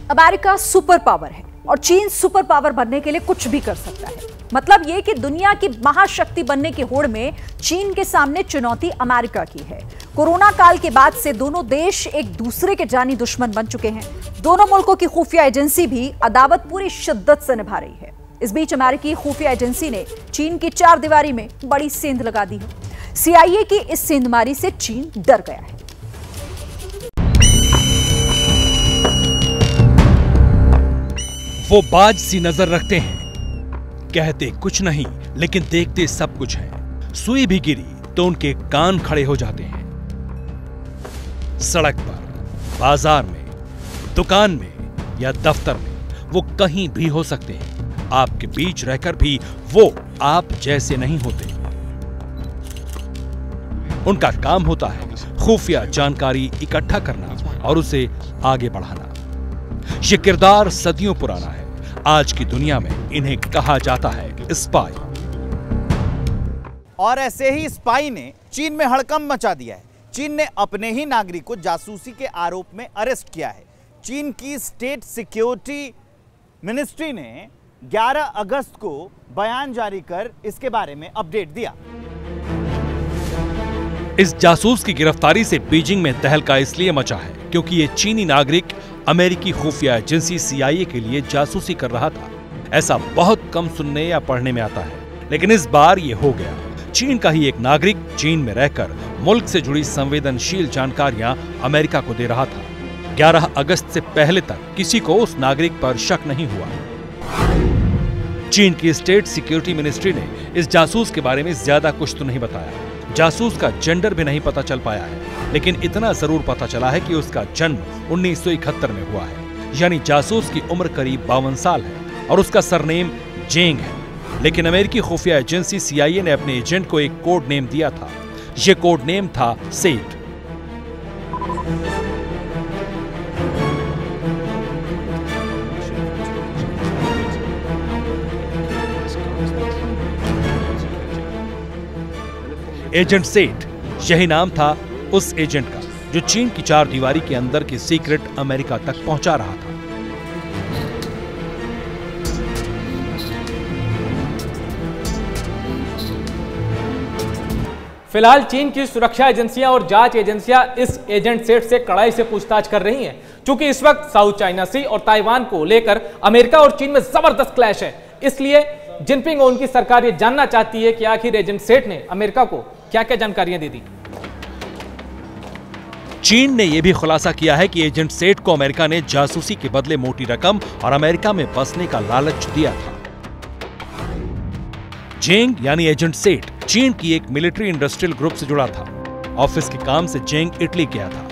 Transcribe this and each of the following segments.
America super power है और चीन सुपर पावर बनने के लिए कुछ भी कर सकता है। मतलब यह कि दुनिया की महाशक्ति बनने की होड़ में चीन के सामने चुनौती अमेरिका की है। कोरोना काल के बाद से दोनों देश एक दूसरे के जानी दुश्मन बन चुके हैं। दोनों मुल्कों की खुफिया एजेंसी भी अदावत पूरी शिद्दत से निभा रही है। इस बीच अमेरिकी खुफिया एजेंसी ने चीन की चार दीवारी में बड़ी सेंध लगा दी है। CIA की इस सेंधमारी से चीन डर गया है। वो बाज सी नजर रखते हैं, कहते कुछ नहीं लेकिन देखते सब कुछ है। सुई भी गिरी तो उनके कान खड़े हो जाते हैं। सड़क पर, बाजार में, दुकान में या दफ्तर में वो कहीं भी हो सकते हैं। आपके बीच रहकर भी वो आप जैसे नहीं होते। उनका काम होता है खुफिया जानकारी इकट्ठा करना और उसे आगे बढ़ाना। ये किरदार सदियों पुराना है। आज की दुनिया में इन्हें कहा जाता है स्पाई। और ऐसे ही स्पाई ने चीन में हड़कंप मचा दिया है। चीन ने अपने ही नागरिक को जासूसी के आरोप में अरेस्ट किया है। चीन की स्टेट सिक्योरिटी मिनिस्ट्री ने 11 अगस्त को बयान जारी कर इसके बारे में अपडेट दिया। इस जासूस की गिरफ्तारी से बीजिंग में तहलका इसलिए मचा है क्योंकि ये चीनी नागरिक अमेरिकी खुफिया एजेंसी CIA के लिए जासूसी कर रहा था। ऐसा बहुत कम सुनने या पढ़ने में आता है, लेकिन इस बार ये हो गया। चीन का ही एक नागरिक चीन में रहकर मुल्क से जुड़ी संवेदनशील जानकारियां अमेरिका को दे रहा था। 11 अगस्त से पहले तक किसी को उस नागरिक पर शक नहीं हुआ। चीन की स्टेट सिक्योरिटी मिनिस्ट्री ने इस जासूस के बारे में ज्यादा कुछ तो नहीं बताया। जासूस का जेंडर भी नहीं पता चल पाया है, लेकिन इतना जरूर पता चला है कि उसका जन्म 1971 में हुआ है। यानी जासूस की उम्र करीब 52 साल है और उसका सरनेम जेंग है। लेकिन अमेरिकी खुफिया एजेंसी CIA ने अपने एजेंट को एक कोड नेम दिया था। यह कोड नेम था सेठ। एजेंट सेठ, यही नाम था उस एजेंट का जो चीन की चार दीवारी के अंदर की सीक्रेट अमेरिका तक पहुंचा रहा था। फिलहाल चीन की सुरक्षा एजेंसियां और जांच एजेंसियां इस एजेंट सेठ से कड़ाई से पूछताछ कर रही हैं, क्योंकि इस वक्त साउथ चाइना सी और ताइवान को लेकर अमेरिका और चीन में जबरदस्त क्लैश है। इसलिए जिनपिंग और उनकी सरकार ये जानना चाहती है कि आखिर एजेंट सेठ ने अमेरिका को क्या क्या जानकारियां दे दी। चीन ने यह भी खुलासा किया है कि एजेंट सेठ को अमेरिका ने जासूसी के बदले मोटी रकम और अमेरिका में बसने का लालच दिया था। जेंग यानी एजेंट सेठ चीन की एक मिलिट्री इंडस्ट्रियल ग्रुप से जुड़ा था। ऑफिस के काम से जेंग इटली गया था।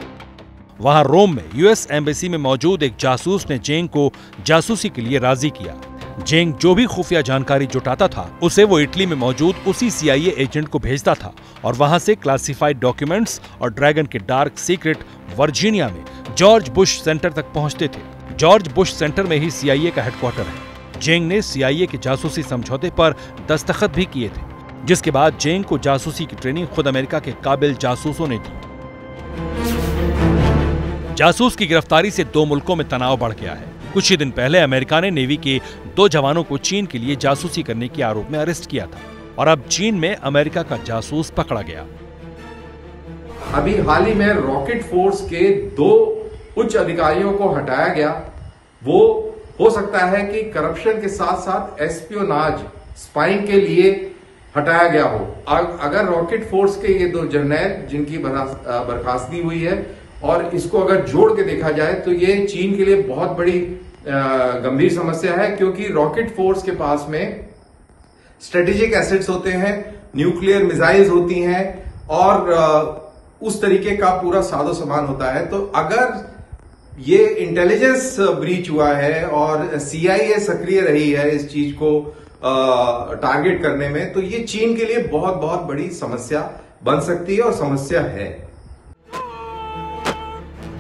वहां रोम में US एम्बेसी में मौजूद एक जासूस ने जेंग को जासूसी के लिए राजी किया। जेंग जो भी खुफिया जानकारी जुटाता था उसे वो इटली में मौजूद उसी CIA एजेंट को भेजता था और वहां से क्लासिफाइड डॉक्यूमेंट्स और ड्रैगन के डार्क सीक्रेट वर्जीनिया में जॉर्ज बुश सेंटर तक पहुंचते थे। जॉर्ज बुश सेंटर में ही CIA का हेडक्वार्टर है। जेंग ने CIA के जासूसी समझौते पर दस्तखत भी किए थे, जिसके बाद जेंग को जासूसी की ट्रेनिंग खुद अमेरिका के काबिल जासूसों ने दी। जासूस की गिरफ्तारी से दो मुल्कों में तनाव बढ़ गया है। कुछ ही दिन पहले अमेरिका ने नेवी के 2 जवानों को चीन के लिए जासूसी करने के आरोप में अरेस्ट किया था और अब चीन में अमेरिका का जासूस पकड़ा गया। अभी हाल ही में रॉकेट फोर्स के 2 उच्च अधिकारियों को हटाया गया। वो हो सकता है कि करप्शन के साथ साथ एस्पियोनाज, स्पाइंग के लिए हटाया गया हो। अगर रॉकेट फोर्स के ये 2 जर्नैल जिनकी बर्खास्तगी हुई है और इसको अगर जोड़ के देखा जाए तो ये चीन के लिए बहुत बड़ी गंभीर समस्या है, क्योंकि रॉकेट फोर्स के पास में स्ट्रेटेजिक एसेट्स होते हैं, न्यूक्लियर मिसाइल्स होती हैं और उस तरीके का पूरा साजो सामान होता है। तो अगर ये इंटेलिजेंस ब्रीच हुआ है और CIA सक्रिय रही है इस चीज को टारगेट करने में, तो ये चीन के लिए बहुत बहुत बड़ी समस्या बन सकती है और समस्या है।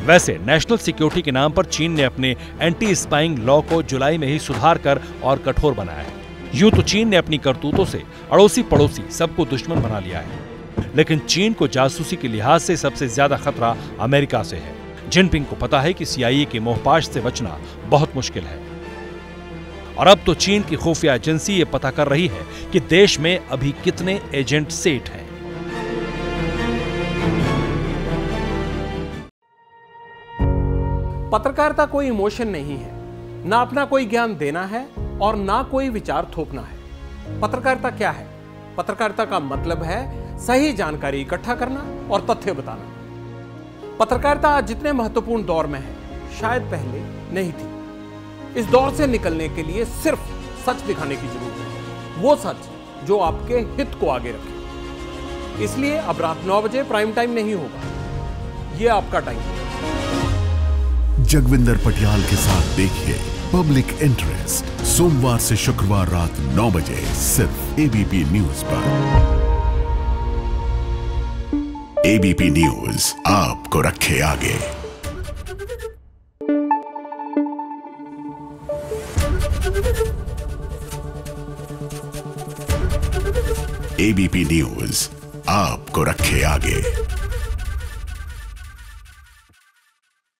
वैसे नेशनल सिक्योरिटी के नाम पर चीन ने अपने एंटी स्पाइंग लॉ को जुलाई में ही सुधार कर और कठोर बनाया है। यूं तो चीन ने अपनी करतूतों से अड़ोसी पड़ोसी सबको दुश्मन बना लिया है, लेकिन चीन को जासूसी के लिहाज से सबसे ज्यादा खतरा अमेरिका से है। जिनपिंग को पता है कि CIA के मोहपाश से बचना बहुत मुश्किल है और अब तो चीन की खुफिया एजेंसी ये पता कर रही है कि देश में अभी कितने एजेंट सेट हैं। पत्रकारिता कोई इमोशन नहीं है, ना अपना कोई ज्ञान देना है और ना कोई विचार थोपना है। पत्रकारिता क्या है? पत्रकारिता का मतलब है सही जानकारी इकट्ठा करना और तथ्य बताना। पत्रकारिता आज जितने महत्वपूर्ण दौर में है, शायद पहले नहीं थी। इस दौर से निकलने के लिए सिर्फ सच दिखाने की जरूरत है, वो सच जो आपके हित को आगे रखे। इसलिए अब रात 9 बजे प्राइम टाइम नहीं होगा, ये आपका टाइम है। जगविंदर पटियाल के साथ देखिए पब्लिक इंटरेस्ट सोमवार से शुक्रवार रात 9 बजे सिर्फ ABP न्यूज पर। ABP न्यूज आपको रखे आगे। ABP न्यूज आपको रखे आगे।